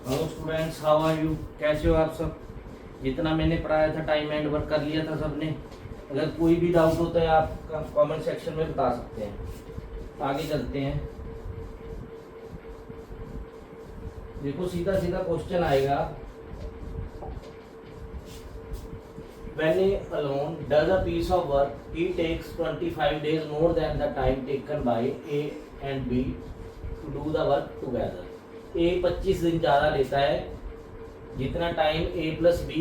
Hello students, how are you? कैसे हो आप सब? जितना मैंने पढ़ाया था टाइम एंड वर्क कर लिया था सबने। अगर कोई भी डाउट होता है आप कमेंट सेक्शन में बता सकते हैं। आगे चलते हैं। देखो सीधा सीधा क्वेश्चन आएगा। When a alone does a piece of work, he takes 25 days more than the time taken by A and B to do the work together. A 25 दिन ज़्यादा लेता है जितना टाइम A प्लस B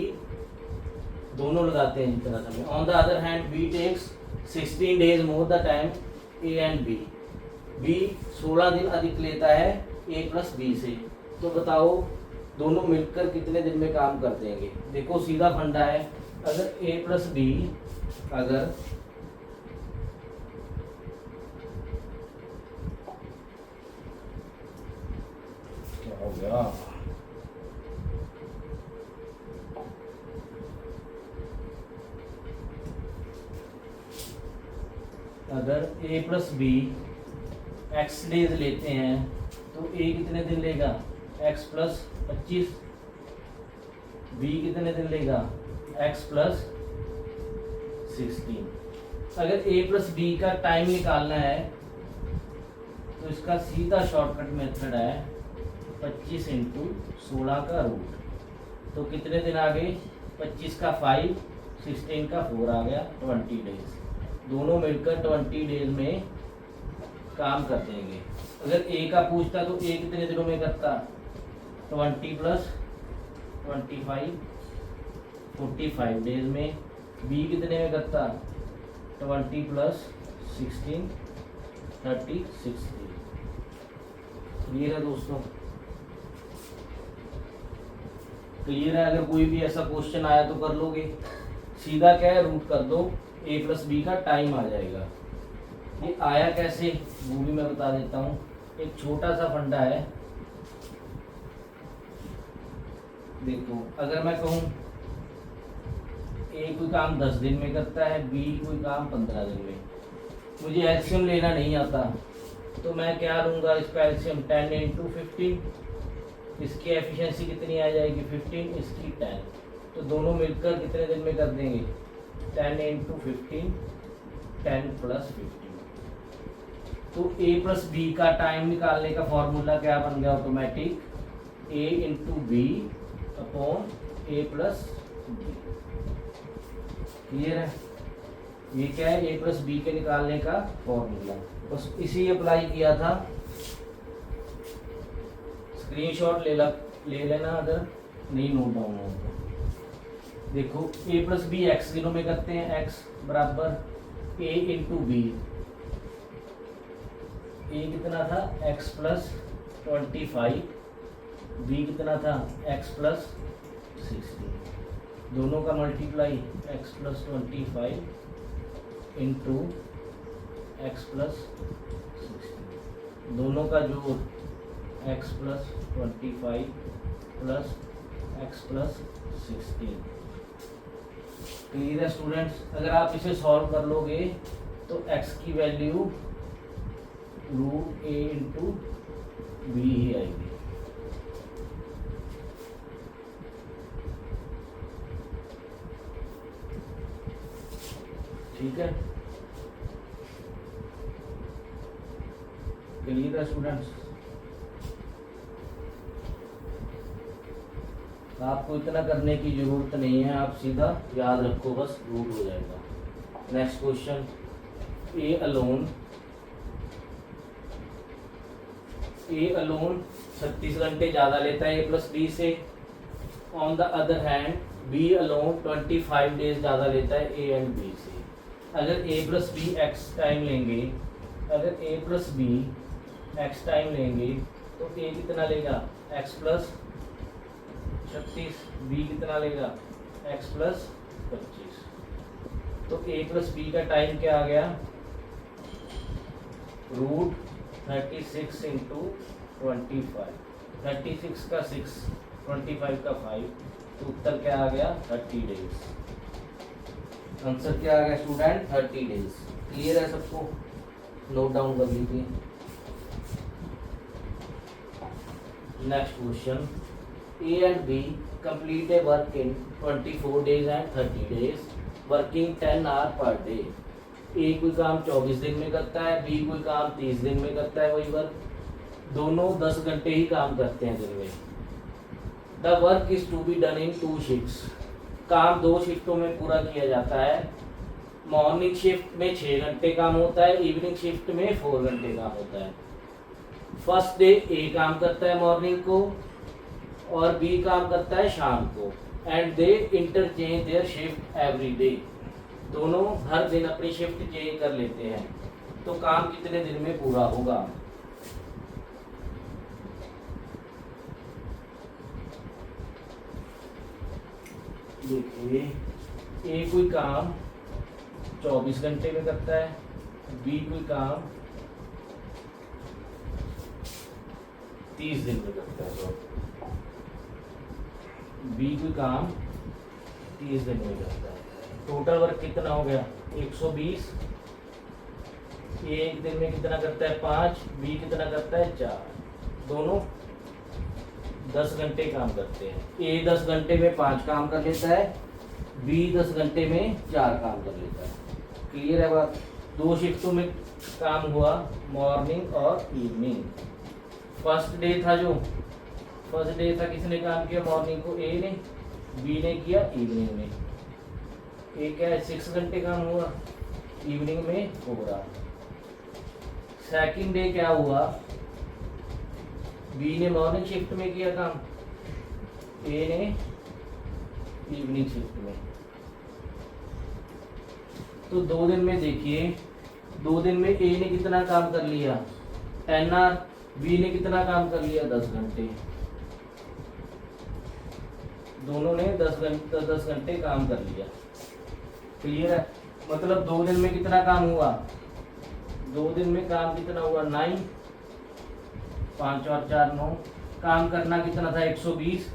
दोनों लगाते हैं जितना समय। On the other hand B takes 16 days more the time A and B. B 16 दिन अधिक लेता है A प्लस B से। तो बताओ दोनों मिलकर कितने दिन में काम कर देंगे? देखो सीधा फंडा है। अगर A प्लस बी अगर क्या हो गया? अगर A plus B X days लेते हैं तो A कितने दिन लेगा? x plus 25। B कितने दिन लेगा? x plus 16। अगर A प्लस बी का टाइम निकालना है तो इसका सीधा शॉर्टकट मेथड है 25 इंटू 16 का रूट। तो कितने दिन आ गए? 25 का 5, 16 का 4 आ गया 20 डेज। दोनों मिलकर 20 डेज में काम कर देंगे। अगर A का पूछता तो A कितने दिनों में करता? 20 प्लस 25 45 डेज में। B कितने में करता? 20 प्लस 16 36 डेज। क्लियर है दोस्तों? क्लियर है? अगर कोई भी ऐसा क्वेश्चन आया तो कर लोगे। सीधा क्या है, रूट कर दो, A प्लस बी का टाइम आ जाएगा। ये आया कैसे वो भी मैं बता देता हूँ। एक छोटा सा फंडा है। देखो अगर मैं कहूँ A कोई काम 10 दिन में करता है, B कोई काम 15 दिन में, मुझे एलसीएम लेना नहीं आता तो मैं क्या लूँगा? इसका एलसीएम 10 इंटू 15। इसकी एफिशिएंसी कितनी आ जाएगी? 15, इसकी 10। तो दोनों मिलकर कितने दिन में कर देंगे? 10 इंटू 15 10 प्लस 15। तो A प्लस बी का टाइम निकालने का फॉर्मूला क्या बन गया? Automatic A into B upon A plus B. Clear है? ये क्या है? A प्लस बी के निकालने का फॉर्मूला। बस इसी अप्लाई किया था। स्क्रीनशॉट ले लेना अगर नहीं नोट डाउन हो तो। देखो A प्लस बी एक्स दिनों में करते हैं। x बराबर A इंटू बी। A कितना था? x plus 25। B कितना था? x plus 16। दोनों का multiply x plus 25 into x plus 16। दोनों का जोड़ x plus 25 plus x plus 16। Clear है स्टूडेंट्स? अगर आप इसे सॉल्व कर लोगे तो x की value root A into B ही आएगी। ठीक है? क्लियर है स्टूडेंट्स? आपको इतना करने की जरूरत नहीं है, आप सीधा याद रखो, बस रूट हो जाएगा। Next question. ए अलोन 36 घंटे ज़्यादा लेता है A प्लस बी से। On the other hand B alone 25 days ज़्यादा लेता है A एंड B से। अगर A plus B X time लेंगे, अगर A plus B X time लेंगे तो A कितना लेगा? x plus 36। B कितना लेगा? x plus 25। तो A प्लस बी का टाइम क्या आ गया? Root 36 into 25। 36 का 6, 25 का 5, तो उत्तर क्या आ गया? 30 डेज। आंसर क्या आ गया स्टूडेंट? 30 डेज। क्लियर है सबको? नोट डाउन कर लीजिए। Next question. A and B complete a work in 24 days and 30 days, working 10 hours per day. A कोई काम 24 दिन में करता है, B कोई काम 30 दिन में करता है, वही वर्क, दोनों 10 घंटे ही काम करते हैं दिन में। The work is to be done in 2 shifts, काम 2 शिफ्टों में पूरा किया जाता है। मॉर्निंग शिफ्ट में 6 घंटे काम होता है, इवनिंग शिफ्ट में 4 घंटे काम होता है। फर्स्ट डे ए काम करता है मॉर्निंग को और बी काम करता है शाम को, and they interchange their shift every day, दोनों हर दिन अपनी शिफ्ट चेंज कर लेते हैं। तो काम कितने दिन में पूरा होगा? देखिए, ए कोई काम 24 घंटे में करता है, बी कोई काम 30 दिन में करता है, तो बी कोई काम 30 दिन में करता है। टोटल वर्क कितना हो गया? 120। ए एक दिन में कितना करता है? 5। बी कितना करता है? 4। दोनों 10 घंटे काम करते हैं। ए 10 घंटे में 5 काम कर लेता है, बी 10 घंटे में 4 काम कर लेता है। क्लियर है बात? 2 शिफ्टों में काम हुआ, मॉर्निंग और इवनिंग। फर्स्ट डे था किसने काम किया? मॉर्निंग को ए ने, बी ने किया इवनिंग में। ए क्या है? 6 घंटे काम हुआ, इवनिंग में हो रहा। सेकंड डे क्या हुआ? बी ने मॉर्निंग शिफ्ट में किया काम, ए ने इवनिंग शिफ्ट में। तो 2 दिन में देखिए, 2 दिन में ए ने कितना काम कर लिया? 10 आवर। बी ने कितना काम कर लिया? 10 घंटे। दोनों ने 10 घंटे काम कर लिया। क्लियर है? मतलब 2 दिन में कितना काम हुआ? 2 दिन में काम कितना हुआ? 9। 5 और 4 9। काम करना कितना था? 120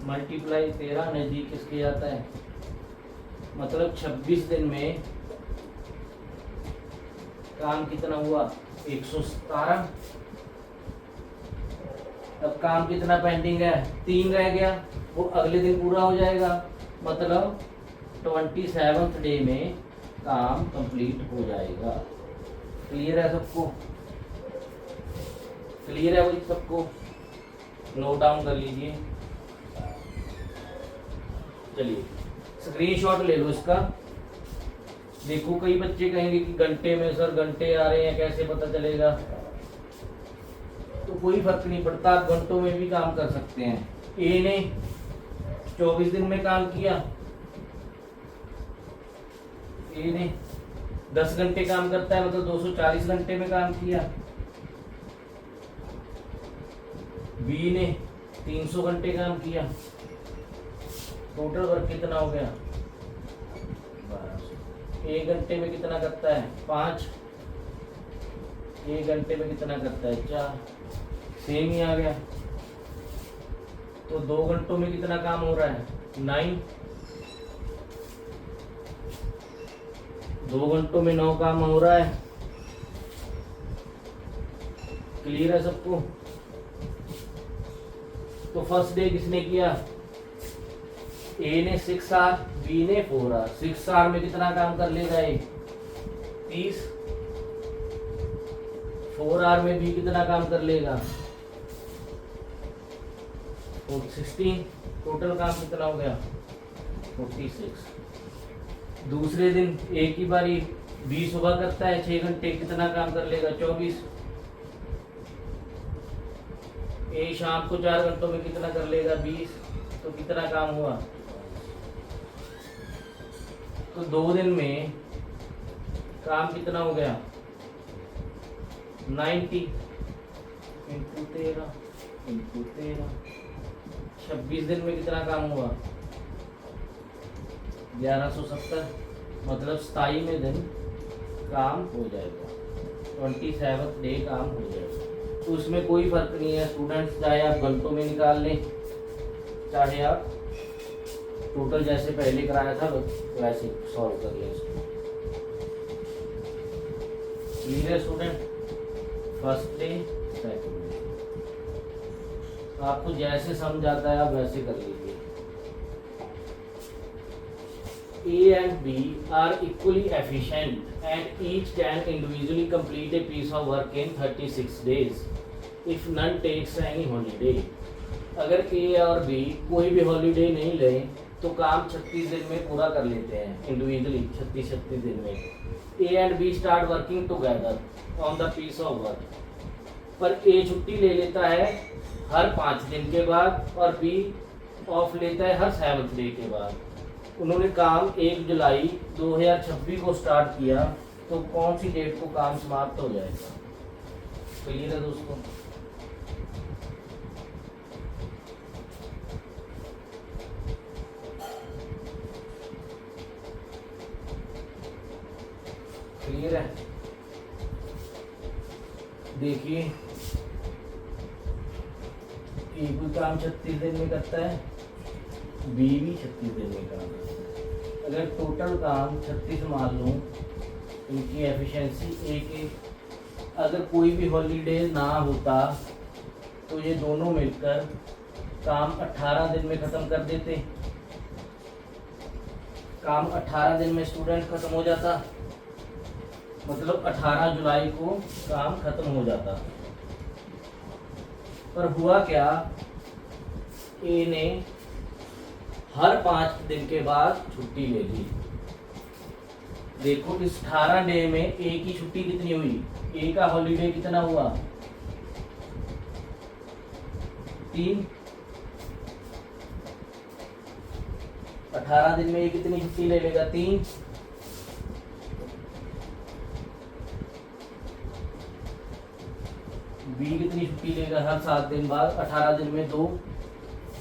मल्टीप्लाई 13, नजदीक किसके जाता है? मतलब 26 दिन में काम कितना हुआ? 117। अब काम कितना पेंडिंग है? 3 रह गया, वो अगले दिन पूरा हो जाएगा। मतलब 27th डे में काम कंप्लीट हो जाएगा। क्लियर है सबको? क्लियर है भाई सबको? नोट डाउन कर लीजिए। चलिए स्क्रीनशॉट ले लो इसका। देखो, कई बच्चे कहेंगे कि घंटे में सर घंटे आ रहे हैं, कैसे पता चलेगा? तो कोई फर्क नहीं पड़ता, आप घंटों में भी काम कर सकते हैं। ए ने 24 दिन में काम किया, ए ने 10 घंटे काम करता है, मतलब 240 घंटे में काम किया। बी ने 300 घंटे काम किया। टोटल वर्क कितना हो गया? 1200। 1 घंटे में कितना करता है? 5। 1 घंटे में कितना करता है? 4। सेम ही आ गया। तो 2 घंटों में कितना काम हो रहा है? 9। 2 घंटों में 9 काम हो रहा है। क्लियर है सबको? तो फर्स्ट डे किसने किया? ए ने 6 आवर, बी ने 4 आवर। 6 आवर में कितना काम कर लेगा ए? 30। 4 आवर में बी कितना काम कर लेगा? 16। टोटल काम कितना हो गया? 46। दूसरे दिन ए की बारी, बी सुबह करता है 6 घंटे, कितना काम कर लेगा? 24। ए शाम को 4 घंटों में कितना कर लेगा? 20। तो कितना काम हुआ? तो 2 दिन में काम कितना हो गया? 90 इंटू 13 इंटू 13। 26 दिन में कितना काम हुआ? 1170। मतलब 27वें दिन काम हो जाएगा, 27th डे काम हो जाएगा। तो उसमें कोई फर्क नहीं है स्टूडेंट्स, चाहे आप घंटों में निकाल लें, चाहे आप टोटल जैसे पहले कराया था वैसे सॉल्व कर लें इसको। Clear student? First day, second day. आपको जैसे समझ आता है आप वैसे कर लीजिए। A and B are equally efficient and each can individually complete a piece of work in 36 days if none takes any holiday। अगर A और B कोई भी हॉलीडे नहीं ले तो काम 36 दिन में पूरा कर लेते हैं इंडिविजुअली। 36 दिन में A and B start working together on the piece of work। पर A छुट्टी ले लेता है हर 5 दिन के बाद और B ऑफ लेता है हर 7th डे के बाद। उन्होंने काम 1 जुलाई 2026 को स्टार्ट किया, तो कौन सी डेट को काम समाप्त हो जाएगा? क्लियर है दोस्तों? क्लियर है? देखिए ए कोई काम 36 दिन में करता है, बी भी 36 दिन में काम करता है। अगर टोटल काम 36 मान लूँ, इनकी एफिशिएंसी एक अगर कोई भी हॉलीडे ना होता तो ये दोनों मिलकर काम 18 दिन में ख़त्म कर देते। काम 18 दिन में स्टूडेंट ख़त्म हो जाता, मतलब 18 जुलाई को काम ख़त्म हो जाता। पर हुआ क्या, ए ने हर 5 दिन के बाद छुट्टी ले ली। देखो इस 18 डे में ए की छुट्टी कितनी हुई, ए का हॉलीडे कितना हुआ? 3। 18 दिन में ए कितनी छुट्टी ले लेगा? 3। बी कितनी छुट्टी लेगा हर 7 दिन बाद? 18 दिन में 2,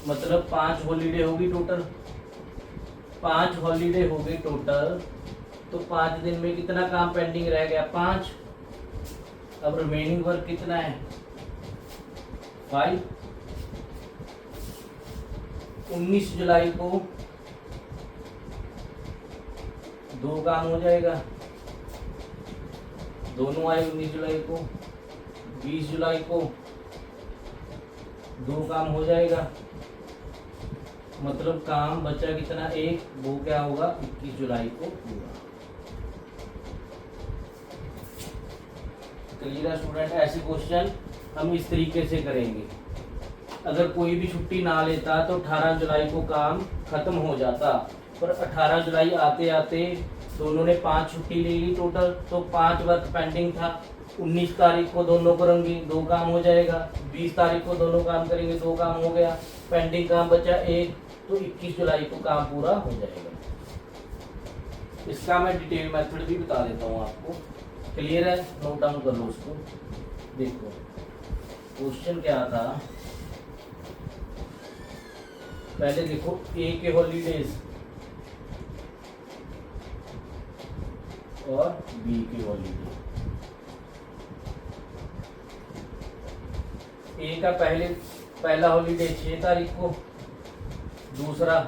मतलब 5 हॉलीडे होगी टोटल। 5 हॉलीडे हो गई टोटल, तो 5 दिन में कितना काम पेंडिंग रह गया? 5। अब रिमेनिंग वर्क कितना है? 5। 19 जुलाई को 2 काम हो जाएगा, दोनों आए 19 जुलाई को। 20 जुलाई को 2 काम हो जाएगा, मतलब काम बचा कितना? 1, वो क्या होगा? 21 जुलाई को पूरा। Clear student? ऐसे क्वेश्चन हम इस तरीके से करेंगे। अगर कोई भी छुट्टी ना लेता तो 18 जुलाई को काम खत्म हो जाता, पर 18 जुलाई आते आते दोनों ने 5 छुट्टी ले ली टोटल, तो 5 वर्क पेंडिंग था। 19 तारीख को दोनों करेंगे, 2 काम हो जाएगा। 20 तारीख को दोनों काम करेंगे, 2 काम हो गया। पेंडिंग काम बचा 1, तो 21 जुलाई को काम पूरा हो जाएगा। इसका मैं डिटेल मेथड भी बता देता हूँ आपको। क्लियर है? नोट डाउन कर लो उसको। देखो क्वेश्चन क्या था, पहले देखो ए के हॉलीडेज और बी के हॉलीडेज। ए का पहला हॉलीडे 6 तारीख को, दूसरा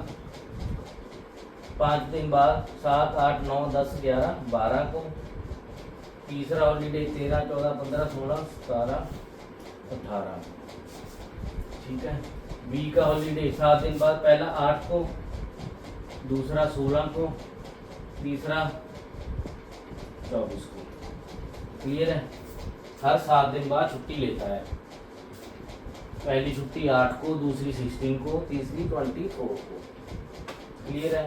5 दिन बाद 7, 8, 9, 10, 11, 12 को, तीसरा हॉलीडे 13, 14, 15, 16, 17, 18। ठीक है। बी का हॉलीडे 7 दिन बाद, पहला 8 को, दूसरा 16 को, तीसरा 24 को। क्लियर है? हर 7 दिन बाद छुट्टी लेता है। पहली छुट्टी 8 को, दूसरी 16 को, तीसरी 24 को। क्लियर है?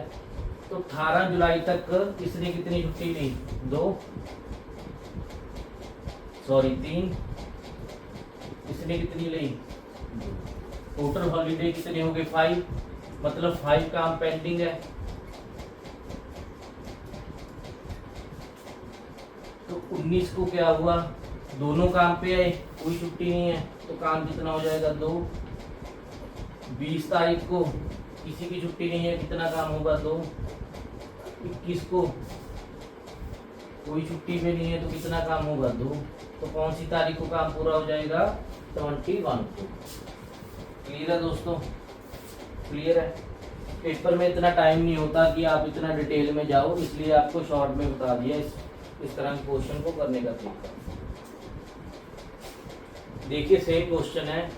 तो 18 जुलाई तक इसने कितनी छुट्टी ली? 3। इसने कितनी ली? 2। टोटल हॉलीडे कितने हो गए? 5, मतलब 5 काम पेंडिंग है। तो 19 को क्या हुआ? दोनों काम पे आए, कोई छुट्टी नहीं है, तो काम कितना हो जाएगा? 2। 20 तारीख को किसी की छुट्टी नहीं है, कितना काम होगा? 2। 21 को कोई छुट्टी पे नहीं है, तो कितना काम होगा? 2। तो कौन सी तारीख को काम पूरा हो जाएगा? 21 को। क्लियर है दोस्तों? क्लियर है? पेपर में इतना टाइम नहीं होता कि आप इतना डिटेल में जाओ, इसलिए आपको शॉर्ट में बता दिया इस तरह के क्वेश्चन को करने का तरीका। देखिए सेम क्वेश्चन है,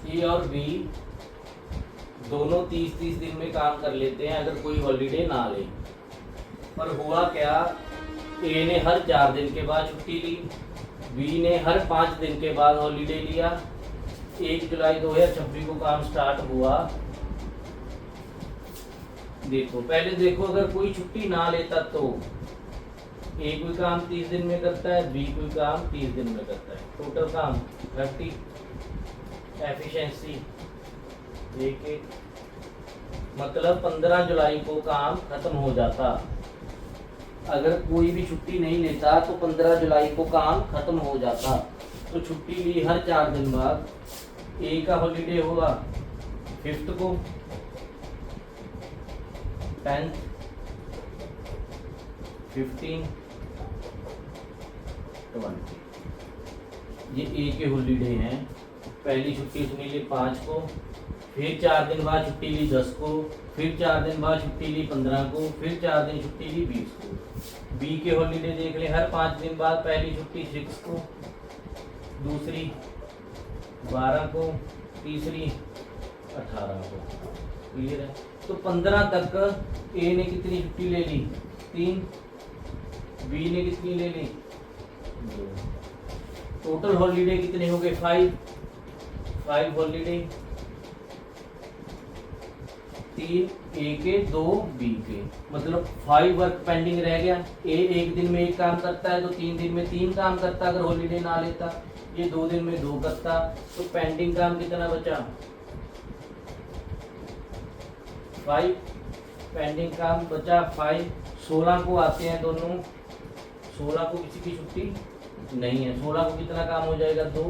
ए और बी दोनों 30-30 दिन में काम कर लेते हैं अगर कोई हॉलीडे ना ले। पर हुआ क्या, ए ने हर 4 दिन के बाद छुट्टी ली, बी ने हर 5 दिन के बाद हॉलीडे लिया। 1 जुलाई 2026 को काम स्टार्ट हुआ। देखो पहले देखो, अगर कोई छुट्टी ना लेता तो ए कोई काम 30 दिन में करता है, बी कोई काम 30 दिन में करता है, टोटल काम 30, एफिशिएंसी 1 मतलब 15 जुलाई को काम खत्म हो जाता। अगर कोई भी छुट्टी नहीं लेता तो 15 जुलाई को काम खत्म हो जाता। तो छुट्टी ली हर 4 दिन बाद। ए का हॉलीडे होगा 5th को, 10th, 15, 20। ये ए के हॉलीडे हैं। पहली छुट्टी उसने ली 5 को, फिर 4 दिन बाद छुट्टी ली 10 को, फिर 4 दिन बाद छुट्टी ली 15 को, फिर 4 दिन छुट्टी ली 20 को। बी के हॉलीडे देख ले, हर 5 दिन बाद पहली छुट्टी 6 को, दूसरी 12 को, तीसरी 18 को। क्लियर है? तो 15 तक ए ने कितनी छुट्टी ले ली? 3। बी ने कितनी ले ली? 2। टोटल हॉलीडे कितने हो गए? 5 हॉलीडे, 3 ए के, 2 बी के, मतलब 5 वर्क पेंडिंग रह गया। ए 1 दिन में 1 काम करता है तो 3 दिन में 3 काम करता अगर हॉलीडे ना लेता। ये 2 दिन में 2 करता, तो पेंडिंग काम कितना बचा? 5 पेंडिंग काम बचा 5। 16 को आते हैं दोनों, 16 को किसी की छुट्टी नहीं है, 16 को कितना काम हो जाएगा? 2।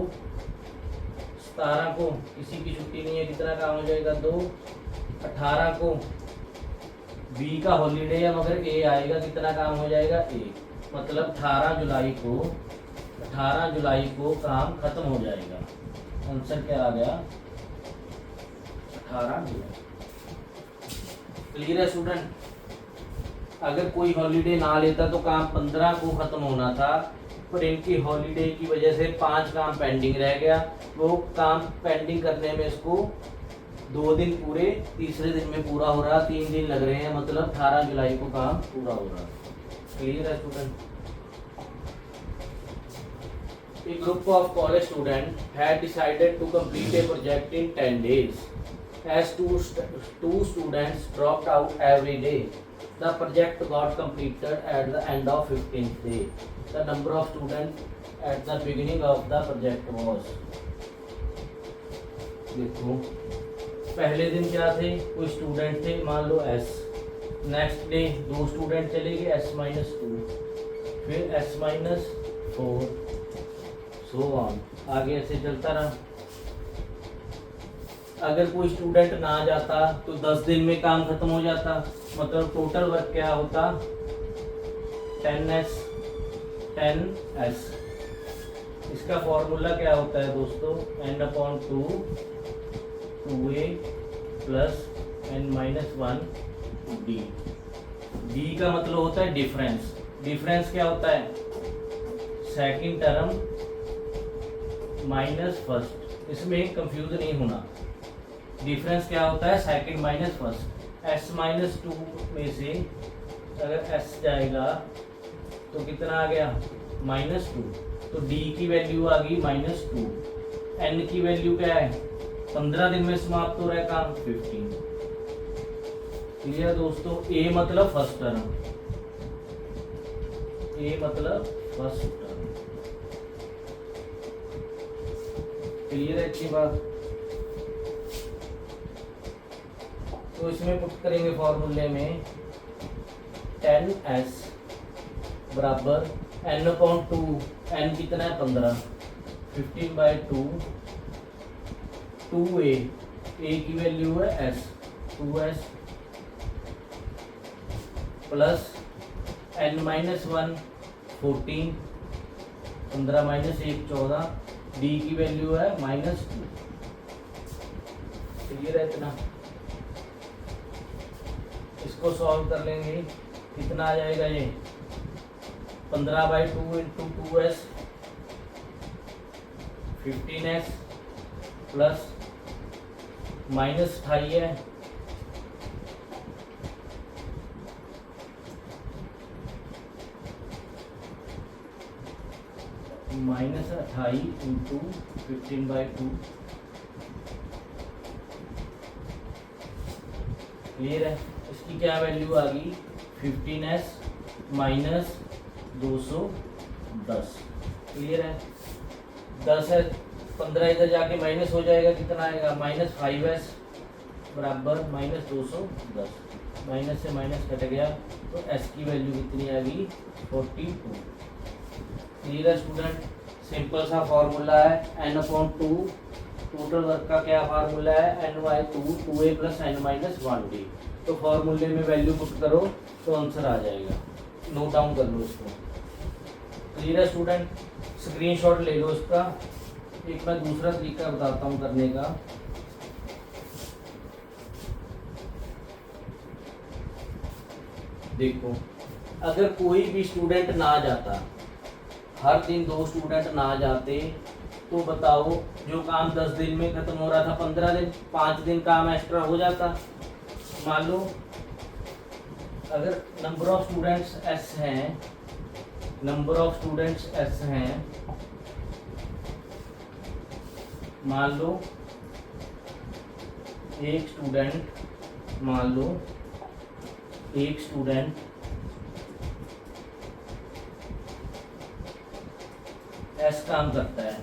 17 को किसी की छुट्टी नहीं है, कितना काम हो जाएगा? 2। 18 को बी का हॉलीडे है मगर ए आएगा, कितना काम हो जाएगा? 1। मतलब 18 जुलाई को काम खत्म हो जाएगा। आंसर क्या आ गया? 18 जुलाई। क्लियर है स्टूडेंट? अगर कोई हॉलीडे ना लेता तो काम 15 को खत्म होना था, पर इनकी हॉलीडे की वजह से 5 काम पेंडिंग रह गया। वो काम पेंडिंग करने में इसको 2 दिन पूरे, तीसरे दिन में पूरा हो रहा, 3 दिन लग रहे हैं, मतलब 18 जुलाई को काम पूरा हो रहा। क्लियर है student? A group of college students had decided to complete a project in 10 days. As two students dropped out every day, the project got completed at the end of 15th day. The number of students at the beginning of the project was. देखो पहले दिन क्या थे? कोई student थे, मान लो S। Next day 2 student चले गए, S-2, फिर S-4, सो ऑन, आगे ऐसे चलता रहा। अगर कोई स्टूडेंट ना जाता तो 10 दिन में काम खत्म हो जाता, मतलब टोटल वर्क क्या होता? 10s। इसका फॉर्मूला क्या होता है दोस्तों? n/2 2a plus n-1 d। d का मतलब होता है डिफरेंस। डिफरेंस क्या होता है? Second term minus first. इसमें कंफ्यूज नहीं होना। डिफरेंस क्या होता है? Second minus first. S-2 में से अगर S जाएगा तो कितना आ गया? -2। तो D की वैल्यू आ गई -2। N की वैल्यू क्या है? 15 दिन में समाप्त हो रहा है काम, 15। क्लियर दोस्तों? A मतलब फर्स्ट टर्म, A मतलब फर्स्ट टर्म। क्लियर है इतनी बात? तो इसमें पुट करेंगे फॉर्मूले में 10s बराबर n/2, n कितना है? 15, 15/2, 2a, a की वैल्यू है s, 2s plus n-1 14, 15 - 1 14, d की वैल्यू है -2। क्लियर है इतना? इसको सॉल्व कर लेंगे, कितना आ जाएगा? ये 15/2 × 2s 15s प्लस -28 है, -28 इंटू 15/2 क्लियर है। इसकी क्या वैल्यू आ गई 15s माइनस 210 क्लियर है। 10 है 15 इधर जाके माइनस हो जाएगा, कितना आएगा -5s बराबर -210, माइनस से माइनस कट गया तो s की वैल्यू कितनी आ गई 42 क्लियर है स्टूडेंट। सिंपल सा फॉर्मूला है n/2, टोटल वर्क का क्या फार्मूला है n/2 2a + n-1d। तो फॉर्मूले में वैल्यू पुट करो तो आंसर आ जाएगा, नोट डाउन कर लो इसको। क्लियर है स्टूडेंट, स्क्रीनशॉट ले लो इसका। एक मैं दूसरा तरीका बताता हूँ करने का। देखो अगर कोई भी स्टूडेंट ना जाता, हर दिन 2 स्टूडेंट ना जाते, तो बताओ जो काम 10 दिन में खत्म हो रहा था 15 दिन, 5 दिन काम एक्स्ट्रा हो जाता। मान लो अगर नंबर ऑफ स्टूडेंट्स s हैं, नंबर ऑफ स्टूडेंट्स s हैं, मान लो एक स्टूडेंट, मान लो एक स्टूडेंट s काम करता है,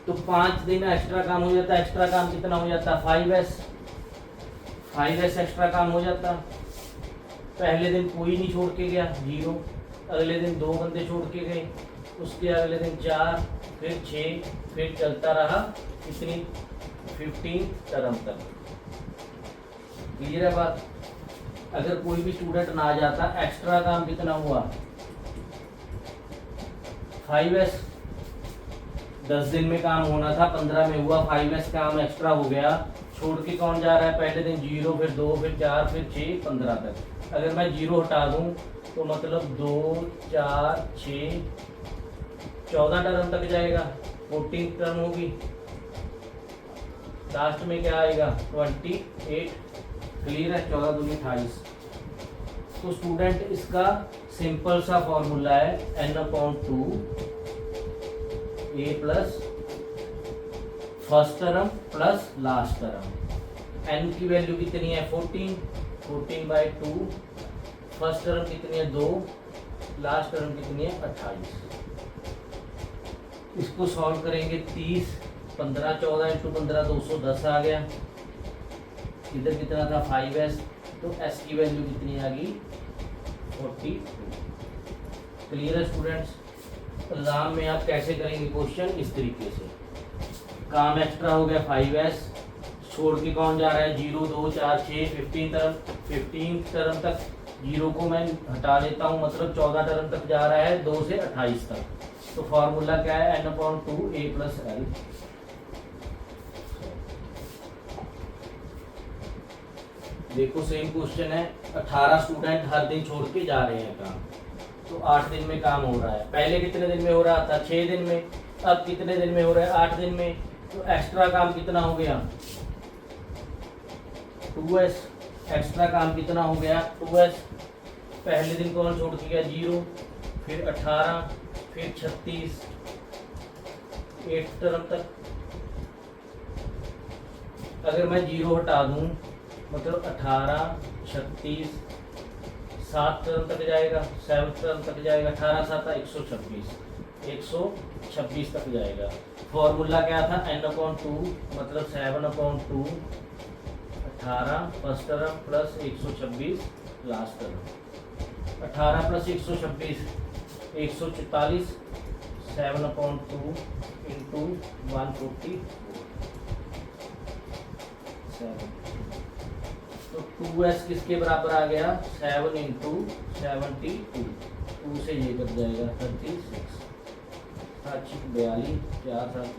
तो 5 दिन एक्स्ट्रा काम हो जाता है। एक्स्ट्रा काम कितना हो जाता है 5s एक्स्ट्रा काम हो जाता। पहले दिन कोई नहीं छोड़ के गया 0, अगले दिन 2 बंदे छोड़ के गए, उसके अगले दिन 4, फिर 6, फिर चलता रहा कितनी 15 टर्म तक। क्लियर है बात। अगर कोई भी स्टूडेंट ना जाता, एक्स्ट्रा काम कितना हुआ 5s, 10 दिन में काम होना था 15 में हुआ, 5s काम एक्स्ट्रा हो गया। छोड़ के कौन जा रहा है, पहले दिन 0, फिर 2, फिर 4, फिर 6, 15 तक। अगर मैं 0 हटा दूं तो मतलब 2, 4, 6, 14 टर्म तक जाएगा, 14 टर्म होगी। लास्ट में क्या आएगा 28। क्लियर है, 14 दूनी 28। तो स्टूडेंट इसका सिंपल सा फॉर्मूला है n/2 a plus first term plus last term. n की वैल्यू कितनी है 14, 14/2, फर्स्ट टर्म कितनी है 2, लास्ट टर्म कितनी है 28। इसको सॉल्व करेंगे 30, 15, 14 × 15 210 आ गया। इधर कितना था 5s, तो s की वैल्यू कितनी आ गई 42। क्लियर है स्टूडेंट्स। एग्जाम में आप कैसे करेंगे क्वेश्चन, इस तरीके से। काम एक्स्ट्रा हो गया 5s, छोड़ के कौन जा रहा है 0, 2, 4, 6, 15 टर्म तक। 0 को मैं हटा देता हूँ, मतलब 14 टर्म तक जा रहा है 2 से 28 तक। तो फॉर्मूला क्या है n/2 a + l। देखो सेम क्वेश्चन है, 18 स्टूडेंट हर दिन छोड़ के जा रहे हैं काम, तो 8 दिन में काम हो रहा है। पहले कितने दिन में हो रहा था 6 दिन में, अब कितने दिन में हो रहा है 8 दिन में। तो एक्स्ट्रा काम कितना हो गया 2s, एक्स्ट्रा काम कितना हो गया 2s। पहले दिन कौन छोड़ के गया 0, फिर 18, फिर 36, 8 टर्म तक। अगर मैं 0 हटा दूं मतलब 18, 36, 7 टर्म तक जाएगा, 7 टर्म तक जाएगा, 18 7 126, 126 तक जाएगा। फॉर्मूला क्या था n/2 मतलब 7/2, 18 first term plus 126 last term. 18 + 126 144, 7/2 × 144 7। तो 2s किसके बराबर आ गया 7 × 72, 2 से ये कट जाएगा 36, 42, 4 7।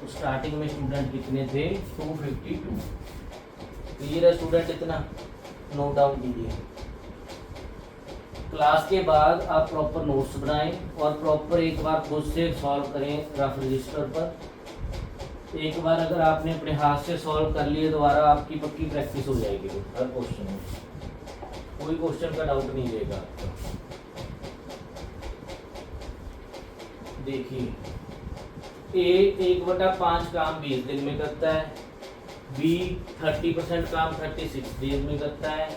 तो स्टार्टिंग में स्टूडेंट कितने थे 252। क्लियर है स्टूडेंट, इतना नोट डाउन कीजिए। क्लास के बाद आप प्रॉपर नोट्स बनाएं और प्रॉपर एक बार खुद से सॉल्व करें रफ रजिस्टर पर। एक बार अगर आपने अपने हाथ से सॉल्व कर लिए दोबारा आपकी पक्की प्रैक्टिस हो जाएगी हर क्वेश्चन में, कोई क्वेश्चन का डाउट नहीं रहेगा आपका। देखिए ए 1/5 काम 20 दिन में करता है, बी 30% काम 36 डेज में करता है,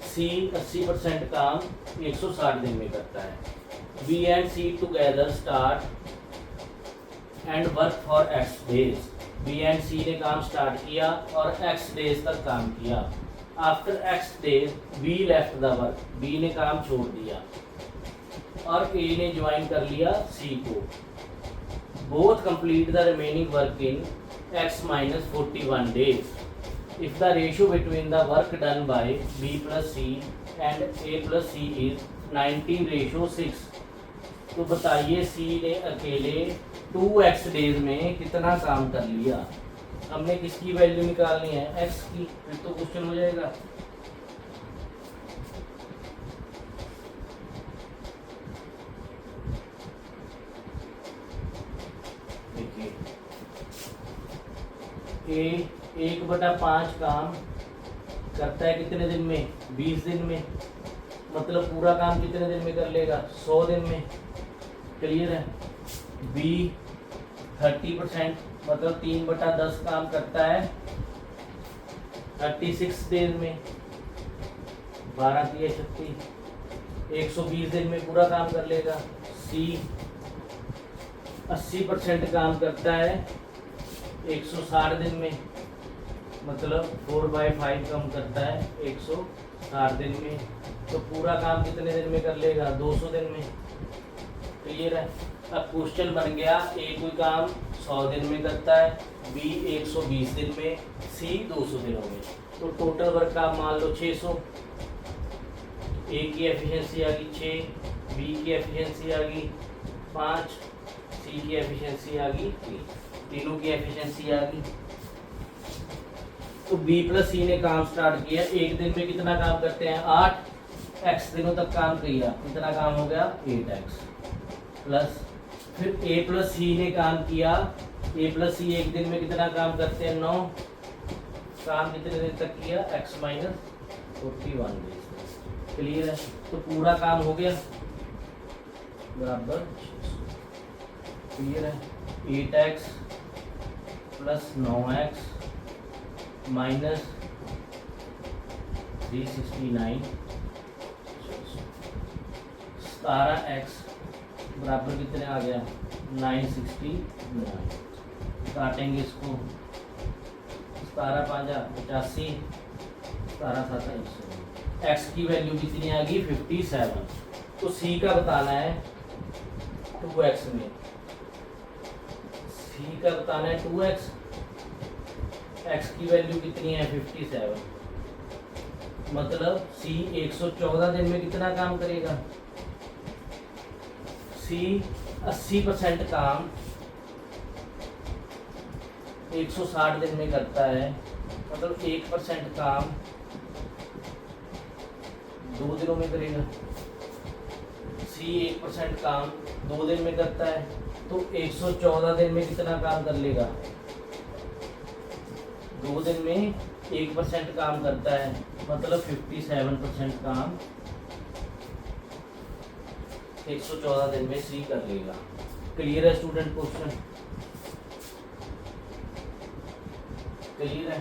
सी 80% काम 160 दिन में करता है। B and C together start and work for x days. B and C ने काम स्टार्ट किया और एक्स डेज तक काम किया। After X days B left the work, B ने काम छोड़ दिया और ए ने ज्वाइन कर लिया सी को। Both complete the remaining work in x minus 41 days. If the ratio between the work done by B plus C and A plus C is 19:6, तो बताइए C ने अकेले 2x डेज में कितना काम कर लिया। हमने किसकी वैल्यू निकालनी है, x की, फिर तो क्वेश्चन हो जाएगा। देखिए ए 1/5 काम करता है कितने दिन में, 20 दिन में, मतलब पूरा काम कितने दिन में कर लेगा, 100 दिन में। क्लियर है। बी 30% मतलब 3/10 काम करता है 36 डेज में, 12 की 36, 120 दिन में पूरा काम कर लेगा। सी 80% काम करता है 160 दिन में, मतलब 4/5 कम करता है 160 दिन में, तो पूरा काम कितने दिन में कर लेगा, 200 दिन में। क्लियर है। अब क्वेश्चन बन गया, ए कोई काम 100 दिन में करता है, बी 120 दिन में, सी 200 दिनों में, तो टोटल वर्क का मान लो 600। ए की एफिशिएंसी आ गई 6, बी की एफिशिएंसी आ गई 5, सी की एफिशिएंसी आ गई 3, तीनों की एफिशिएंसी आ गई। तो बी प्लस सी ने काम स्टार्ट किया, एक दिन में कितना काम करते हैं, 8 एक्स दिनों तक काम किया, कितना काम हो गया, 8x प्लस। फिर ए प्लस सी ने काम किया, ए प्लस सी एक दिन में कितना काम करते हैं, 9 काम कितने दिन तक किया, x माइनस 41 डेज। क्लियर है। तो पूरा काम हो गया बराबर 600। क्लियर है। 8x plus 9x minus 369, 17x बराबर कितने आ गया, 969। काटेंगे इसको, 17 5 85, 17 7 100। एक्स की वैल्यू कितनी आ गई, 57। तो सी का बताना है 2x में, सी का बताना है 2x, एक्स की वैल्यू कितनी है 57, मतलब सी 114 दिन में कितना काम करेगा, सी 80% काम 160 दिन में करता है, मतलब 1% काम 2 दिनों में करेगा। सी 1% काम 2 दिन में करता है, तो 114 दिन में कितना काम कर लेगा, 2 दिन में 1% काम करता है, मतलब 57% काम 114 दिन में सी कर लेगा। क्लियर है स्टूडेंट, क्वेश्चन क्लियर है।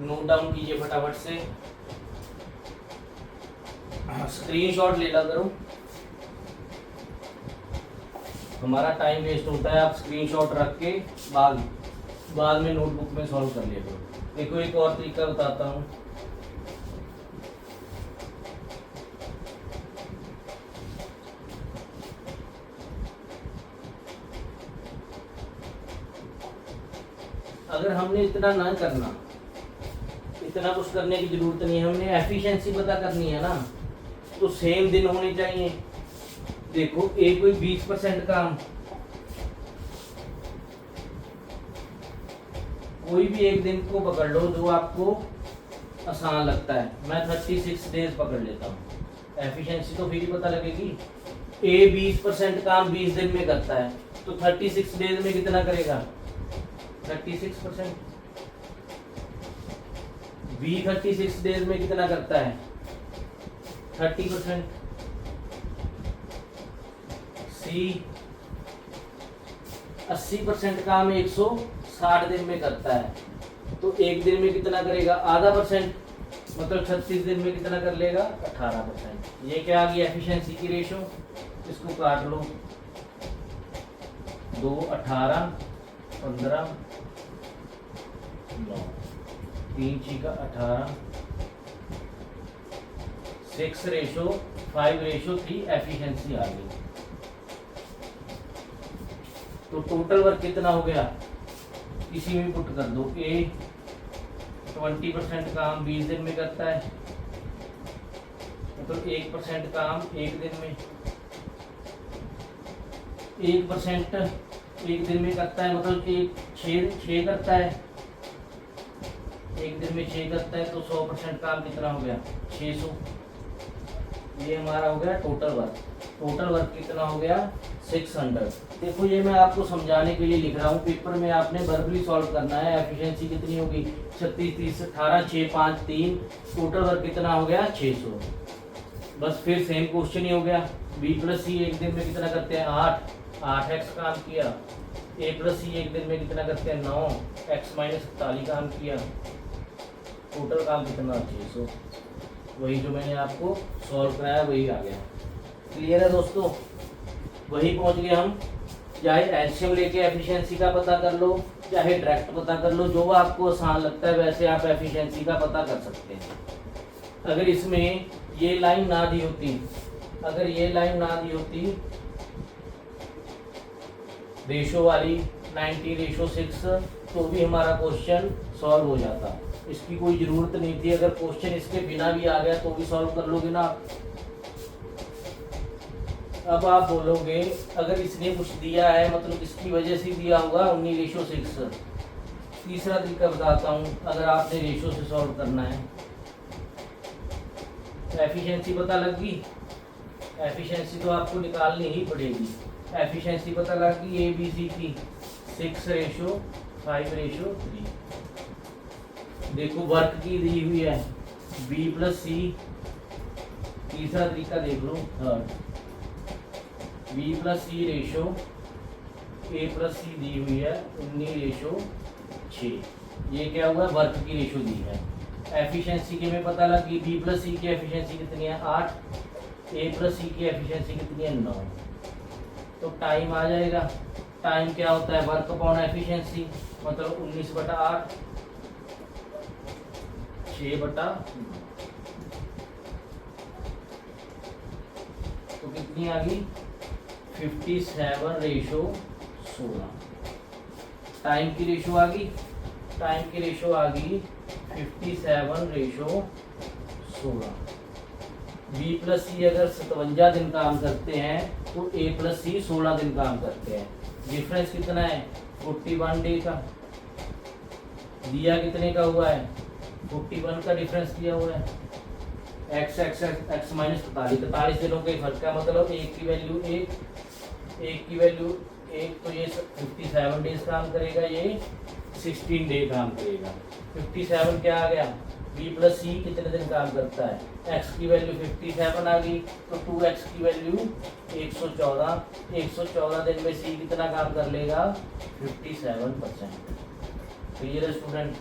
नोट डाउन कीजिए फटाफट से, स्क्रीनशॉट ले ला करो, हमारा टाइम वेस्ट होता है। आप स्क्रीनशॉट रख के बाद में नोटबुक में सॉल्व कर लिया करो। देखो एक और तरीका बताता हूँ, अगर हमने इतना ना करना, इतना कुछ करने की जरूरत नहीं है, हमने एफिशिएंसी पता करनी है ना, तो सेम दिन होने चाहिए। देखो ए कोई 20% काम, कोई भी एक दिन को पकड़ लो जो आपको आसान लगता है। मैं 36 डेज पकड़ लेता हूँ, एफिशिएंसी तो फिर ही पता लगेगी। ए 20% काम 20 दिन में करता है, तो 36 डेज में कितना करेगा? 36%। बी 36 डेज में कितना करता है? 30%। सी 80% काम 160 दिन में करता है, तो एक दिन में कितना करेगा? आधा परसेंट, मतलब 36 दिन में कितना कर लेगा? 18%। ये क्या आ गई? एफिशिएंसी की रेशो। इसको काट लो, 2 18 15 9 3 6 18 6:5:3 एफिशिएंसी आ गई। तो टोटल वर्क कितना हो गया? इसी में पुट कर दो। ए 20% काम 20 दिन में करता है, मतलब 1% काम एक दिन में, 1% एक दिन में करता है, मतलब एक 6 करता है, एक दिन में 6 करता है, तो 100% काम कितना हो गया? 600। ये हमारा हो गया टोटल वर्क। टोटल वर्क कितना हो गया? 600। देखो ये मैं आपको समझाने के लिए लिख रहा हूँ, पेपर में आपने वर्बली सॉल्व करना है। एफिशिएंसी कितनी होगी? 36 30 18 6 5 3। टोटल वर्क कितना हो गया? 600। बस फिर सेम क्वेश्चन ही हो गया। बी प्लस सी एक दिन में कितना करते हैं? 8x काम किया। ए प्लस सी एक दिन में कितना करते हैं? 9x माइनस 47 काम किया। टोटल काम कितना? 600। वही जो मैंने आपको सॉल्व कराया वही आ गया। क्लियर है दोस्तों? वही पहुंच गए हम। चाहे एलसीएम लेके एफिशिएंसी का पता कर लो, चाहे डायरेक्ट पता कर लो, जो आपको आसान लगता है वैसे आप एफिशिएंसी का पता कर सकते हैं। अगर इसमें ये लाइन ना दी होती, अगर ये लाइन ना दी होती रेशो वाली 90:6, तो भी हमारा क्वेश्चन सॉल्व हो जाता। इसकी कोई जरूरत नहीं थी। अगर क्वेश्चन इसके बिना भी आ गया तो भी सॉल्व कर लोगे ना। अब आप बोलोगे अगर इसने कुछ दिया है मतलब इसकी वजह से दिया होगा 19:6। तीसरा तरीका बताता हूँ, अगर आपने रेशो से सॉल्व करना है। एफिशिएंसी पता लग गई, एफिशिएंसी तो आपको निकालनी ही पड़ेगी। एफिशिएंसी पता लग गई ए बी सी की 6:5:3। देखो वर्क की दी हुई है बी प्लस सी। तीसरा तरीका देख लो, third, B plus C ratio A plus C दी हुई है 19:6। ये क्या हुआ? वर्क की रेशो दी है। एफिशिएंसी की में पता लगी, बी प्लस सी की एफिशिएंसी कितनी है? 8। ए प्लस सी की एफिशिएंसी कितनी है? 9। तो टाइम आ जाएगा। टाइम क्या होता है? वर्क अपॉन एफिशिएंसी, मतलब 19/8 6/9। तो कितनी आ गई? 57:16। टाइम की रेशो आ गई, टाइम की रेशो आ गई 57:16। बी प्लस सी अगर 57 दिन काम करते हैं तो ए प्लस सी 16 दिन काम करते हैं। डिफरेंस कितना है? 41 डे का। दिया कितने का हुआ है? 41 का डिफरेंस दिया हुआ है। एक्स एक्स एक्स माइनस 43 दिनों के फर्क का मतलब एक की वैल्यू एक की वैल्यू एक, तो ये 57 डेज काम करेगा, ये 16 डे काम करेगा। 57 क्या आ गया? बी प्लस सी कितने दिन काम करता है? एक्स की वैल्यू 57 आ गई, तो 2x की वैल्यू 114। 114 दिन में सी कितना काम कर लेगा? 57%। क्लियर है स्टूडेंट?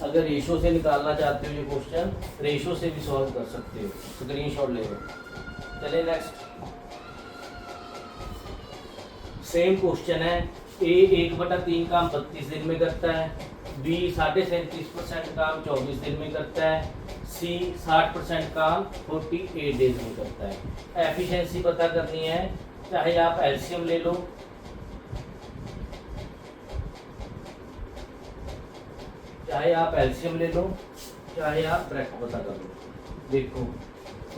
अगर रेशो से निकालना चाहते हो ये क्वेश्चन, रेशो से भी सॉल्व कर सकते हो। स्क्रीनशॉट ले लो। चले नेक्स्ट। सेम क्वेश्चन है। ए 1/3 काम 32 दिन में करता है, बी 37.5% काम 24 दिन में करता है, सी 60% काम 48 डेज में करता है। एफिशिएंसी पता करनी है, चाहे आप एलसीएम ले लो, चाहे आप एलसीएम ले लो, चाहे आप ब्रैकेट पता कर लो। देखो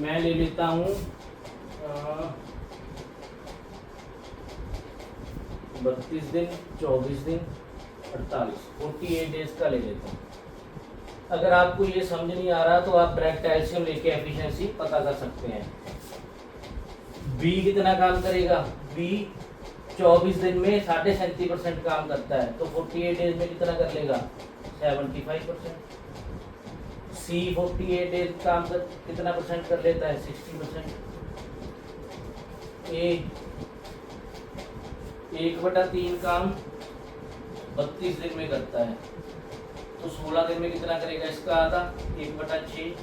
मैं ले लेता हूँ 32 दिन, 24 दिन, 48, 48 डेज का ले लेता हूँ। अगर आपको ये समझ नहीं आ रहा तो आप ब्रैकेट एलसीएम लेके एफिशिएंसी पता कर सकते हैं। बी कितना काम करेगा, बी 24 दिन में 37.5% काम करता है, तो 48 डेज में कितना कर लेगा, 75%। सी 48 डेज काम कर कितना परसेंट कर लेता है, 60%। ए 1/3 काम 32 दिन में करता है, तो 16 दिन में कितना करेगा, इसका आधा 1/6,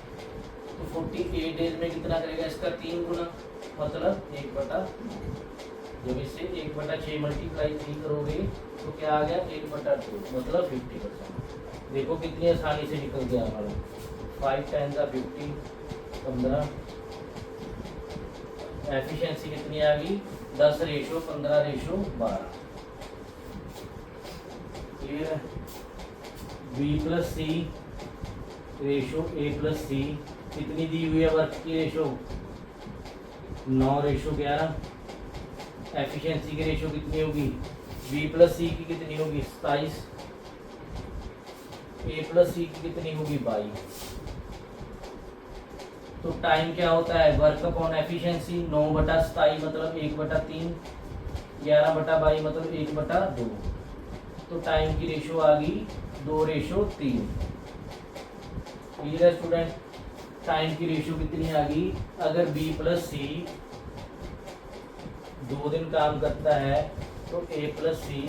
तो 48 डेज में कितना करेगा, इसका 3 गुना, मतलब 1/, जब इसे 1/6 मल्टीप्लाई 3 करोगे तो क्या आ गया, 1/2, मतलब 50%। देखो कितनी आसानी से निकल गया हमारा, 5 10 50, 15। एफिशिएंसी कितनी आ गई, 10:15:12। क्लियर है। B plus C ratio A plus C कितनी दी हुई है, वर्क की रेशो 9:11। एफिशिएंसी की रेशो कितनी होगी, बी प्लस सी की कितनी होगी, 27, ए प्लस सी की कितनी होगी, 22। तो टाइम क्या होता है, वर्क अपॉन एफिशिएंसी, 9/27 मतलब 1/3, 11/22 मतलब 1/2। तो टाइम की रेशो आ गई 2:3। क्लियर है स्टूडेंट। टाइम की रेशो कितनी आ गई, अगर बी प्लस सी 2 दिन काम करता है तो ए प्लस सी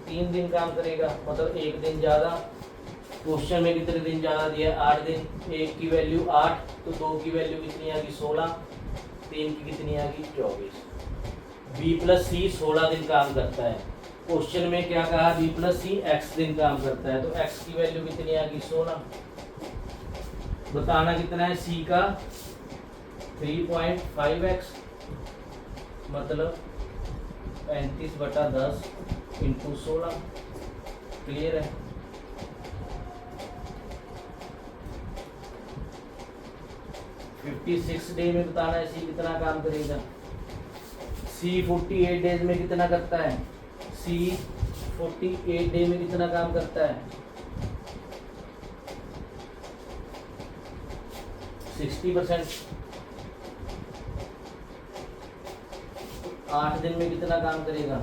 3 दिन काम करेगा, मतलब 1 दिन ज़्यादा। क्वेश्चन में कितने दिन ज़्यादा दिया है, 8 दिन। एक की वैल्यू 8, तो 2 की वैल्यू कितनी आ गई, 16, 3 की कितनी आ गई, 24। बी प्लस सी 16 दिन काम करता है। क्वेश्चन में क्या कहा, बी प्लस सी x दिन काम करता है, तो x की वैल्यू कितनी आ गई, 16। बताना कितना है, सी का 3.5x, मतलब 35/10 × 16। क्लियर है। फिफ्टी 56 डे में बताना है सी कितना काम करेगा। सी 48 डेज में कितना करता है, सी 48 डे में कितना काम करता है, 60%। 8 दिन में कितना काम करेगा,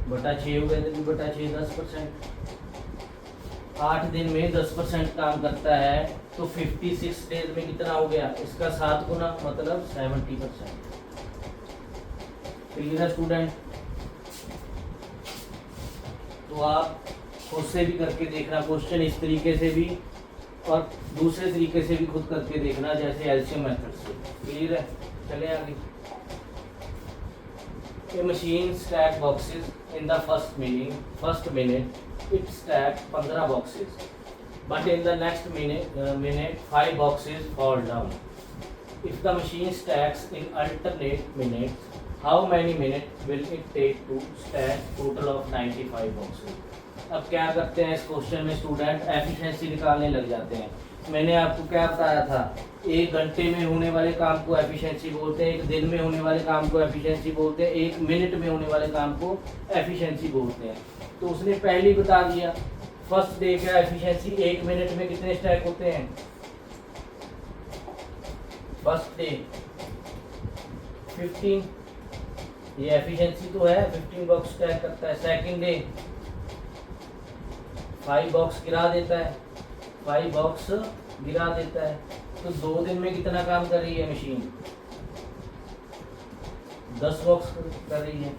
बटा 6 हो गए, तो बटा 6 10%। 8 दिन में 10% काम करता है, तो 56 डेज में कितना हो गया, इसका 7 गुना, मतलब 70%। क्लियर है स्टूडेंट। तो आप खुद से भी करके देखना क्वेश्चन, इस तरीके से भी और दूसरे तरीके से भी खुद करके देखना, जैसे एलसीएम मेथड से। क्लियर है। चले आगे। A machine stack boxes in the first minute it stack 15 boxes, but in the next minute 5 boxes fall down. If the machine stacks in alternate minutes, how many minutes will it take to stack total of 95 boxes? अब क्या करते हैं इस question में student, efficiency निकालने लग जाते हैं। मैंने आपको क्या बताया था, 1 घंटे में होने वाले काम को एफिशिएंसी बोलते हैं, 1 दिन में होने वाले काम को एफिशिएंसी बोलते हैं, 1 मिनट में होने वाले काम को एफिशिएंसी बोलते हैं। तो उसने पहले ही बता दिया, फर्स्ट डे का एफिशिएंसी 1 मिनट में कितने स्टैक होते हैं, फर्स्ट डे 15, ये एफिशिएंसी तो है, 15 बॉक्स स्टैक करता है। सेकंड डे 5 बॉक्स गिरा देता है, 5 बॉक्स गिरा देता है। तो 2 दिन में कितना काम कर रही है मशीन, 10 बॉक्स कर रही है।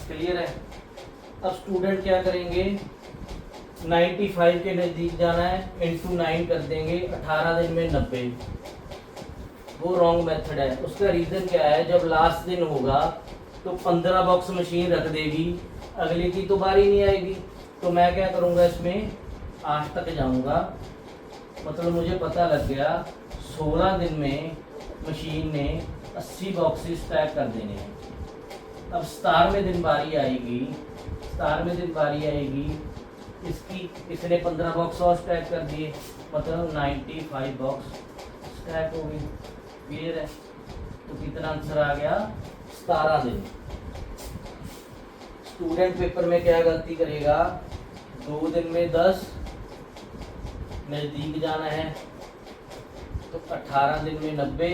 क्लियर है। अब स्टूडेंट क्या करेंगे, 95 के नज़दीक जाना है, इंटू 9 कर देंगे, 18 दिन में 90। वो रॉन्ग मेथड है। उसका रीज़न क्या है, जब लास्ट दिन होगा तो 15 बॉक्स मशीन रख देगी, अगले की तो बारी नहीं आएगी। तो मैं क्या करूँगा, इसमें 8 तक जाऊँगा, मतलब मुझे पता लग गया 16 दिन में मशीन ने 80 बॉक्सेस पैक कर देने हैं। अब 17वें दिन बारी आएगी, 17वें दिन बारी आएगी इसकी, इसने 15 बॉक्स और स्टैक कर दिए, मतलब 95 बॉक्स स्टैक हो गई। क्लियर है। तो कितना आंसर आ गया, 17 दिन। स्टूडेंट पेपर में क्या गलती करेगा, 2 दिन में 10, नज़दीक जाना है तो 18 दिन में 90,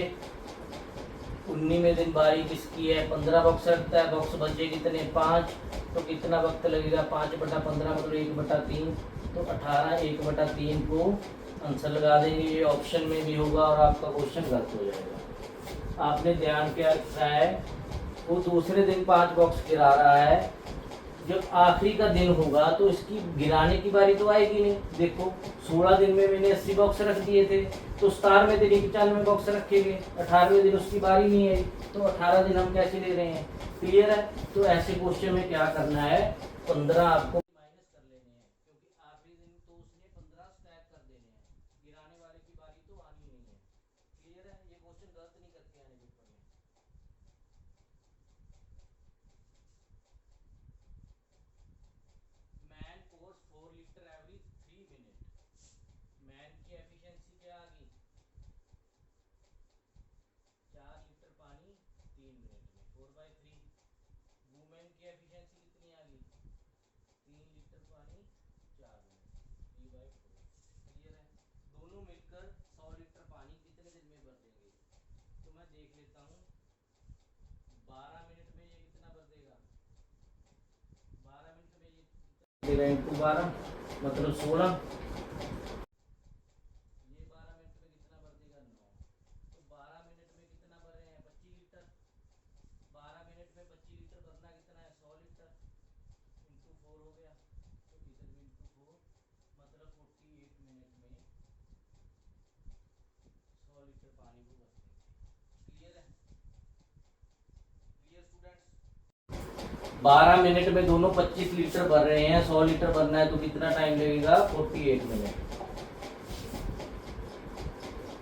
19वें दिन बारी किसकी है, 15 बॉक्स रखता है, बॉक्स बचे कितने 5, तो कितना वक्त लगेगा 5/15 मतलब 1/3, तो 18 1/3 को आंसर लगा देंगे। ये ऑप्शन में भी होगा और आपका क्वेश्चन गलत हो जाएगा। आपने ध्यान क्या रखना है, वो दूसरे दिन 5 बॉक्स गिरा रहा है, जब आखिरी का दिन होगा तो इसकी गिराने की बारी तो आएगी नहीं। देखो 16 दिन में मैंने 80 बॉक्स रख दिए थे, तो 17वें दिन 95 बॉक्स रखेंगे, 18वें दिन उसकी बारी नहीं है, तो 18 दिन हम कैसे ले रहे हैं। क्लियर है। तो ऐसे क्वेश्चन में क्या करना है, 15 आपको माइनस कर लेने हैं, क्योंकि आखिरी दिन तो उसने 15 स्टैक कर देने हैं, गिराने वाले की बारी तो आनी नहीं है। क्लियर है। ये क्वेश्चन गलत नहीं करके आने पेपर में। Man course 4 litre every 3 minute, man की एफिशिएंसी क्या आ गई, 4 लीटर पानी 3 मिनट में, 4/3। वुमेन की एफिशिएंसी कितनी आ गई, 3 लीटर पानी 4 मिनट, 3/4। क्लियर है। दोनों मिलकर 100 लीटर पानी कितने दिन में भर देंगे, तो मैं देख लेता हूँ। 12 मिनट में ये कितना भर देगा, 12 मिनट में ये देगा इंटू 12 मतलब 16, ये 12 मिनट में कितना भर देगा 9, तो 12 मिनट में कितना भर रहे हैं 25 लीटर, 12 मिनट में 25 लीटर भरना कितना है 100 लीटर, इंटू 4 हो गया, तो इधर भी इंटू 4 मतलब 48 मिनट में 100 लीटर पानी को भर देंगे। क्लियर है। Clear students. 12 मिनट में दोनों 25 लीटर भर रहे हैं, 100 लीटर भरना है तो कितना टाइम लगेगा 48 minute.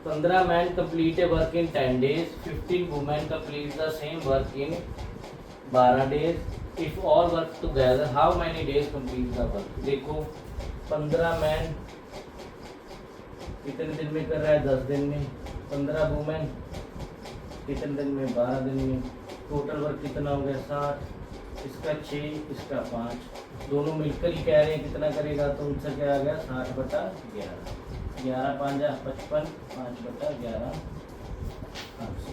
15 man complete A work in 10 days, 15 women complete the same work in 12 days, if all work together how many days complete the work. देखो 15 मैन कितने दिन में कर रहा है 10 दिन में, 15 वुमेन कितने दिन में 12 दिन में, टोटल वर्क कितना हो गया 60, इसका 6 इसका 5, दोनों मिलकर ही कह रहे हैं कितना करेगा, तो उनसे क्या आ गया 60/11, 11 5 55, 5/11 500।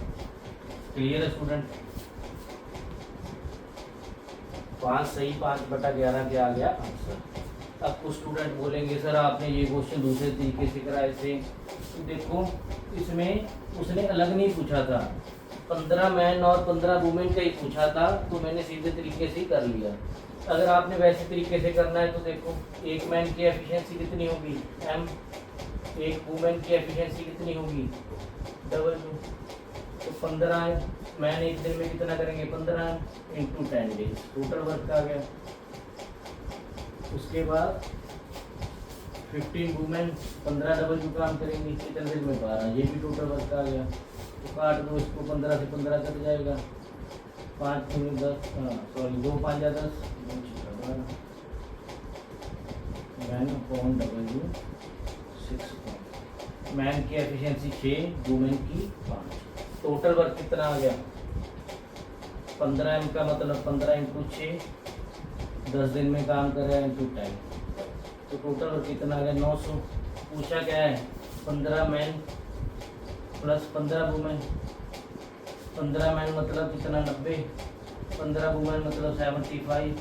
क्लियर है स्टूडेंट। 5 सही 5/11 क्या आ गया आंसर। अब कुछ स्टूडेंट बोलेंगे सर आपने ये क्वेश्चन दूसरे तरीके से कराए थे, तो देखो इसमें उसने अलग नहीं पूछा था, 15 मैन और 15 वुमेन का ही पूछा था, तो मैंने सीधे तरीके से ही कर लिया। अगर आपने वैसे तरीके से करना है तो देखो एक मैन की एफिशिएंसी कितनी होगी m, एक वुमेन की एफिशिएंसी कितनी होगी W, तो 15 मैन एक दिन में कितना करेंगे 15 इंटू 10 डेज, टोटल वर्क आ गया। उसके बाद 15 वुमेन 15 W काम करेंगे कितने दिन में 12, ये भी टोटल वर्क आ गया। तो काट दो इसको, 15 से 15 कट जाएगा, 5 3 10 sorry 2 5 10 man upon W 6, man की एफिशिएंसी 6 वुमेन की 5, टोटल वर्क कितना आ गया 15 M का मतलब 15 इंटू 6, 10 दिन में काम कर रहा है इंटू 10, तो टोटल वर्क कितना आ गया 900। पूछा क्या है 15 मैन प्लस 15 वुमेन, 15 मैन मतलब कितना 90, 15 वुमेन मतलब 75,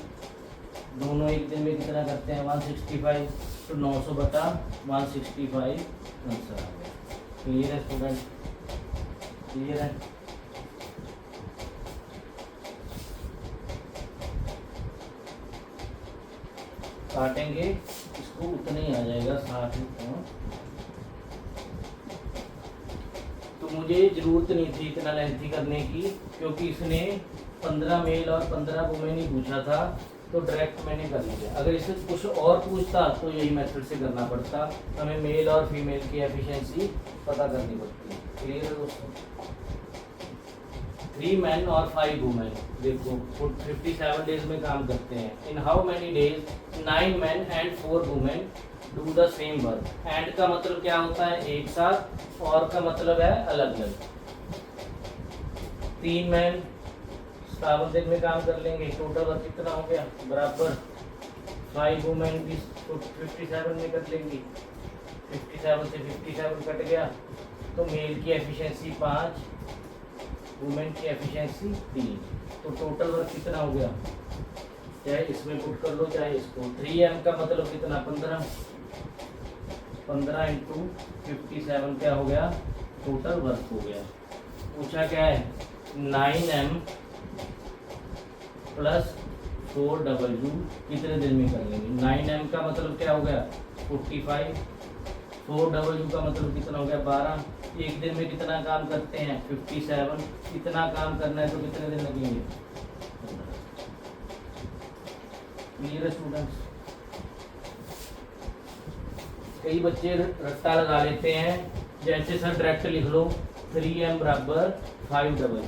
दोनों एक दिन में कितना करते हैं 165, तो 900/165 आंसर आ गया। क्लियर है स्टूडेंट। क्लियर है। काटेंगे इसको उतना ही आ जाएगा 60। तो मुझे जरूरत नहीं थी इतना लेंथी करने की, क्योंकि इसने 15 मेल और 15 वुमेन ही पूछा था, तो डायरेक्ट मैंने कर लिया। अगर इसे कुछ और पूछता तो यही मेथड से करना पड़ता, हमें मेल और फीमेल की एफिशिएंसी पता करनी पड़ती है। क्लियर है दोस्तों। 3 मैन और 5 वुमेन देखो 57 डेज में काम करते हैं। In how many days 9 man and 4 women do the same work. And का मतलब क्या होता है एक साथ, और का मतलब है अलग अलग। 3 मैन 57 दिन में काम कर लेंगे, टोटल वर्क कितना हो गया बराबर 5 वुमेन भी 57 में कर लेंगी, 57 से 57 कट गया, तो मेल की एफिशिएंसी 5 वुमेन की एफिशिएंसी 3, तो टोटल वर्क कितना हो गया, चाहे इसमें पुट कर लो चाहे इसको। 3m का मतलब कितना 15, 15 इंटू 57 क्या हो गया, टोटल वर्क हो गया। पूछा क्या है 9m प्लस 4w कितने दिन में कर लेंगे। 9m का मतलब क्या हो गया 45, 4w का मतलब कितना हो गया 12। एक दिन में कितना काम करते हैं 57, इतना काम करना है तो कितने दिन लगेंगे। क्लियर है स्टूडेंट्स। कई बच्चे रट्टा लगा लेते हैं, जैसे सर डायरेक्ट लिख लो 3m बराबर 5w,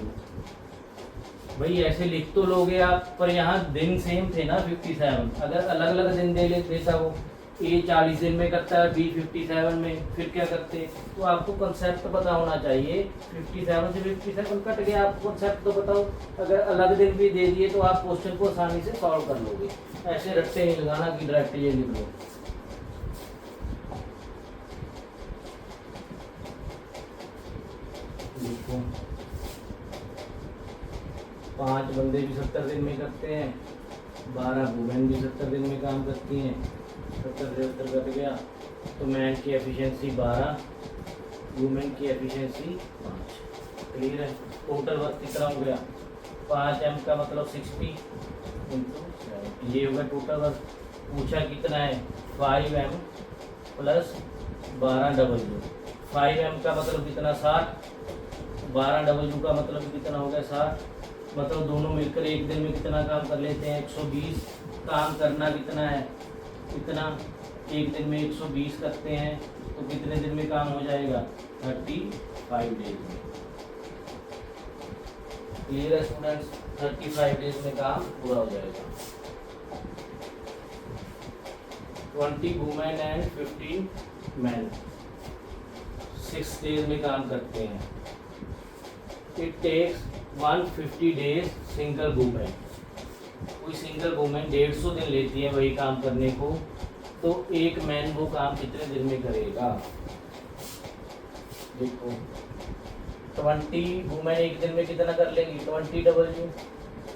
भाई ऐसे लिख तो लोगे आप, पर यहाँ दिन सेम थे ना 57, अगर अलग अलग दिन दे देता वो, A 40 दिन में करता है, B 57 में, फिर क्या करते। तो आपको कंसेप्ट पता होना चाहिए। 57 से 57 कट गया, आप कंसेप्ट तो बताओ। अगर अलग दिन भी दे दिए तो आप क्वेश्चन को आसानी से सॉल्व कर लोगे। ऐसे रट्टे नहीं लगाना कि डायरेक्ट ये लिख लो। देखो 5 बंदे भी 70 दिन में करते हैं, 12 वुमेन भी 70 दिन में काम करती हैं, 70 से 70 कट गया, तो मैन की एफिशिएंसी 12, वुमेन की एफिशिएंसी 5। क्लियर है। टोटल वर्क कितना हो गया 5m का मतलब 60 इंटू 7, ये होगा टोटल वर्क। पूछा कितना है 5m प्लस 12w, 5m का मतलब कितना 60, 12w का मतलब कितना हो गया 60, मतलब दोनों मिलकर एक दिन में कितना काम कर लेते हैं 120। काम करना कितना है, कितना एक दिन में 120 करते हैं, तो कितने दिन में काम हो जाएगा 35 डेज में। क्लियर है स्टूडेंट्स, 35 डेज में काम पूरा हो जाएगा। 20 वुमेन एंड 15 मैन 6 डेज में काम करते हैं। It takes 150 days single women, कोई सिंगल वुमेन 150 दिन लेती है वही काम करने को, तो एक मैन वो काम कितने दिन में करेगा। देखो 20 वुमेन एक दिन में कितना कर लेंगी 20w,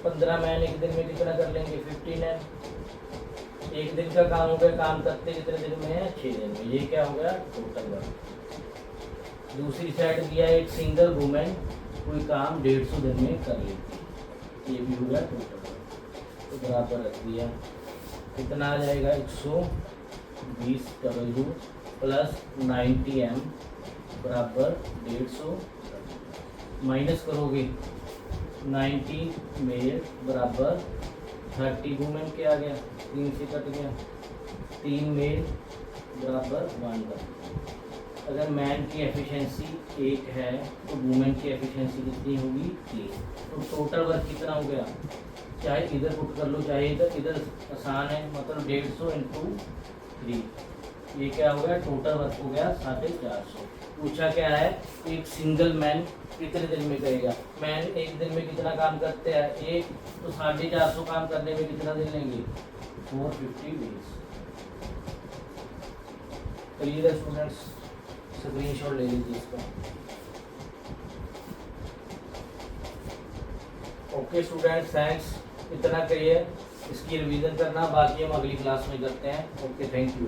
15 मैन एक दिन में कितना कर लेंगे 15m। एक दिन का काम हो गया, काम करते कितने दिन में है 6 दिन में। ये क्या हो गया टोटल वर्क। दूसरी साइड दिया एक सिंगल वुमेन कोई काम 150 दिन में कर लेती है, ये भी हो गया टोटल वर्क। तो बराबर रख दिया, कितना आ जाएगा 120w प्लस 90m बराबर 150, माइनस करोगे 90 मेल बराबर 30 वुमेन के आ गया, 3 से कट गया, 3 मेल बराबर 1। अगर मैन की एफिशिएंसी 1 है तो वुमेन की एफिशिएंसी कितनी होगी 3। तो टोटल वर्क कितना हो गया, चाहे इधर पुट कर लो चाहे इधर, इधर आसान है, मतलब 150 इंटू 3, ये क्या हो गया टोटल वर्क हो गया 450। पूछा क्या है एक सिंगल मैन कितने दिन में करेगा। मैन एक दिन में कितना काम करते हैं एक, तो 450 काम करने में कितना दिन लेंगे 450 डेज। क्लियर है स्टूडेंट्स, स्क्रीनशॉट ले लीजिए इसका। ओके स्टूडेंट्स, थैंक्स, इतना करिए, इसकी रिवीजन करना, बाकी हम अगली क्लास में करते हैं। Okay, thank you.